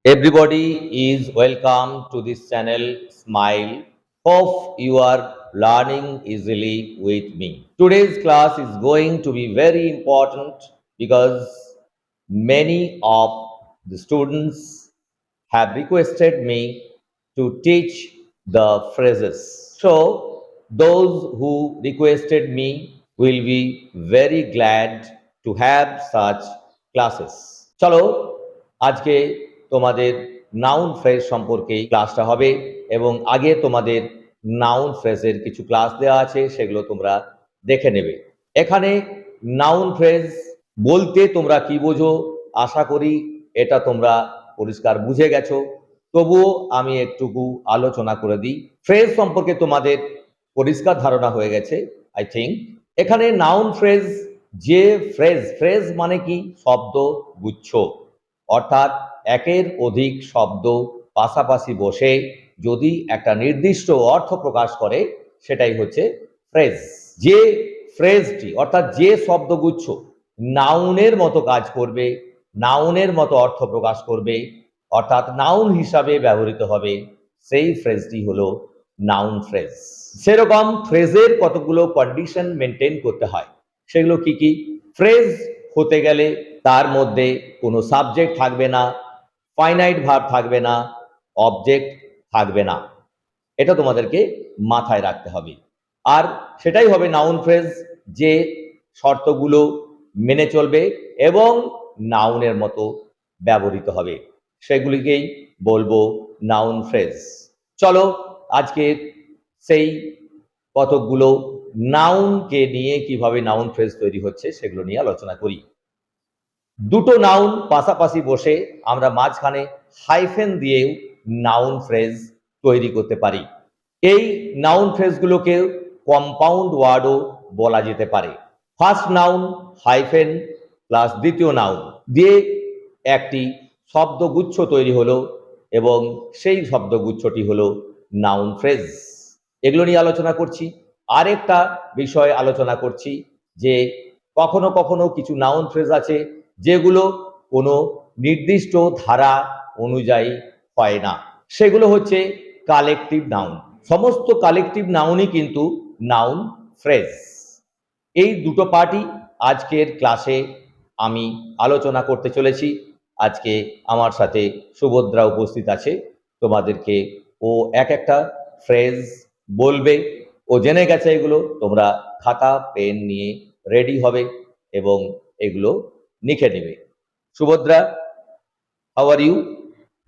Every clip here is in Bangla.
Everybody is welcome to this channel Smile. Hope you are learning easily with me. Today's class is going to be very important because many of the students have requested me to teach the phrases. So, those who requested me will be very glad to have such classes. চলো আজকে তোমাদের নাউন ফ্রেজ সম্পর্কে ক্লাসটা হবে এবং আগে তোমাদের নাউন ফ্রেজের কিছু ক্লাস দেওয়া আছে, সেগুলো তোমরা দেখে নেবে। এখানে নাউন ফ্রেজ বলতে তোমরা কি বোঝো, আশা করি এটা তোমরা পরিষ্কার বুঝে গেছো। তবুও আমি একটুকু আলোচনা করে দিই। ফ্রেজ সম্পর্কে তোমাদের পরিষ্কার ধারণা হয়ে গেছে আই থিঙ্ক। এখানে নাউন ফ্রেজ, যে ফ্রেজ মানে কি? শব্দ গুচ্ছ, অর্থাৎ একের অধিক শব্দ পাশাপাশি বসে যদি একটা নির্দিষ্ট অর্থ প্রকাশ করে সেটাই হচ্ছে ফ্রেজ। যে ফ্রেজটি অর্থাৎ যে শব্দগুচ্ছ নাউনের মতো কাজ করবে, নাউনের মতো অর্থ প্রকাশ করবে, অর্থাৎ নাউন হিসাবে ব্যবহৃত হবে, সেই ফ্রেজটি হলো নাউন ফ্রেজ। সেরকম ফ্রেজের কতগুলো কন্ডিশন মেনটেন করতে হয়। সেগুলো কি কি? ফ্রেজ হতে গেলে তার মধ্যে কোনো সাবজেক্ট থাকবে না, ফাইনাইট ভার্ব থাকবে না, অবজেক্ট থাকবে না। এটা তোমাদেরকে মাথায় রাখতে হবে। আর সেটাই হবে নাউন ফ্রেজ, যে শর্তগুলো মেনে চলবে এবং নাউনের মতো ব্যবহৃত হবে, সেগুলিকেই বলবো নাউন ফ্রেজ। চলো আজকে সেই কতগুলো নাউনকে নিয়ে কিভাবে নাউন ফ্রেজ তৈরি হচ্ছে সেগুলো নিয়ে আলোচনা করি। দুটো নাউন পাশাপাশি বসে আমরা মাঝখানে হাইফেন দিয়েও নাউন ফ্রেজ তৈরি করতে পারি। এই নাউন ফ্রেজগুলোকে কম্পাউন্ড ওয়ার্ডও বলা যেতে পারে। ফার্স্ট নাউন হাইফেন প্লাস দ্বিতীয় নাউন দিয়ে একটি শব্দগুচ্ছ তৈরি হলো এবং সেই শব্দগুচ্ছটি হলো নাউন ফ্রেজ। এগুলো নিয়ে আলোচনা করছি। আরেকটা বিষয় আলোচনা করছি যে কখনো কখনো কিছু নাউন ফ্রেজ আছে যেগুলো কোনো নির্দিষ্ট ধারা অনুযায়ী হয় না, সেগুলো হচ্ছে কালেকটিভ নাউন। সমস্ত কালেকটিভ নাউনই কিন্তু নাউন ফ্রেজ। এই দুটো পার্টই আজকের ক্লাসে আমি আলোচনা করতে চলেছি। আজকে আমার সাথে সুভদ্রা উপস্থিত আছে। তোমাদেরকে ও এক একটা ফ্রেজ বলবে, ও জেনে গেছে এগুলো। তোমরা খাতা পেন নিয়ে রেডি হবে এবং এগুলো লিখে নেবে। Subhadra, how are you?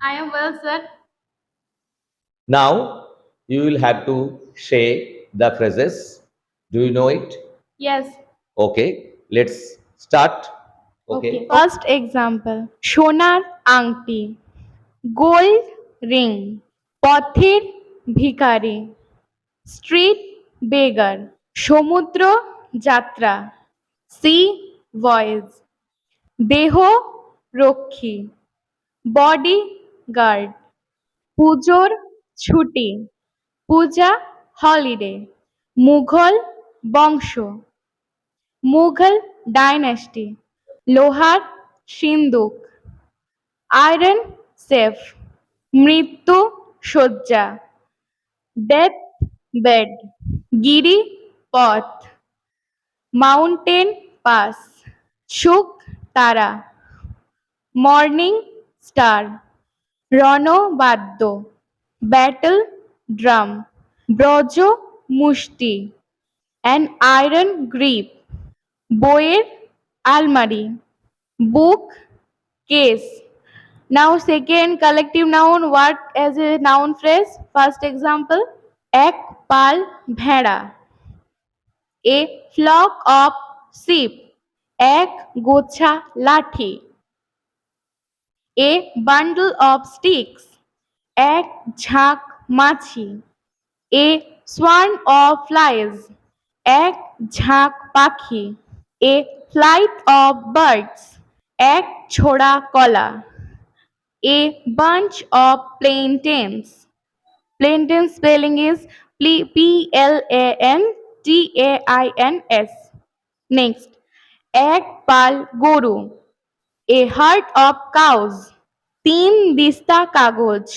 I am well, sir. Now you will have to say the phrases. Do you know it? Yes. Okay, let's start. Okay. First example. সোনার আংটি, গোল্ড রিং, পথের ভিখারি, স্ট্রিট বেগার, সমুদ্র যাত্রা, সি ভয়েস, দেহ রক্ষী, বডি গার্ড, পুজোর ছুটি, পূজা হলিডে, মুঘল বংশ, মুঘল ডাইনেস্টি, লোহার সিন্দুক, আয়রন সেফ, মৃত্যু শয্যা, ডেথ বেড, গিরি পথ, মাউন্টেন পাস, সুখ তারা, মর্নিং স্টার, রণবাদ্য, ব্যাটল ড্রাম, ব্রজ মুষ্টি, অ্যান আয়রন গ্রিপ, বইয়ের আলমারি, book case. Now second collective noun work as a noun phrase. First example, এক পাল ভেড়া, a flock of sheep, এক গোছা লাঠি, a bundle of sticks, এক ঝাঁক মাছি, a swarm of flies, এক ঝাঁক পাখি, a flight of birds, এক ছোড়া কলা, a bunch of plantains. Plantain spelling is Plantains. Next, এক পাল গরু, a herd of cows, तीन दिस्ता कागज,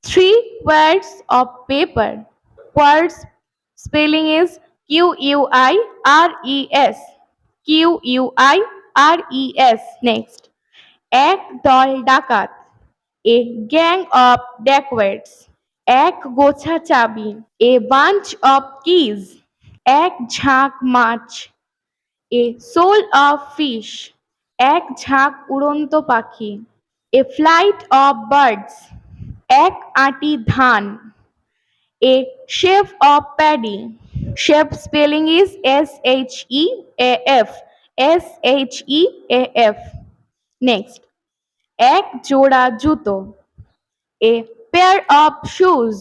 three words of paper. Words spelling is QUIRES. QUIRES. Next. এক দল ডাকাত, a gang of dacoits. এক গোছা চাবি, a bunch of keys. এক ঝাঁক মাছ, a shoal of fish. এক ঝাঁক উড়ন্ত পাখি, a flight of birds. এক আঁটি ধান, a sheaf of paddy. Sheaf spelling is SHEAF. SHEAF. Next. এক জোড়া জুতো, a pair of shoes.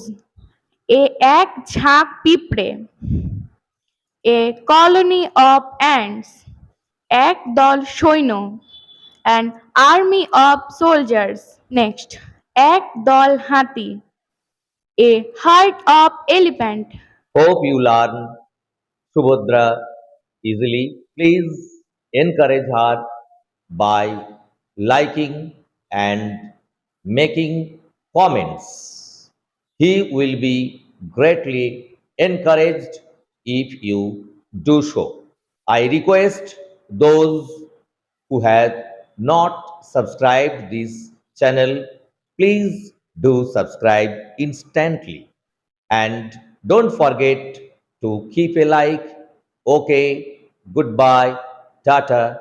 এক ঝাঁক পিঁপড়ে, a colony of ants. এক দল সৈন্য, an army of soldiers. Next. এক দল হাতি, a herd of elephant. Hope you learn Subhadra easily. Please encourage her by liking and making comments. He will be greatly encouraged if you do so. I request those who have not subscribed this channel, please do subscribe instantly. And don't forget to keep a like. Okay, goodbye, tata.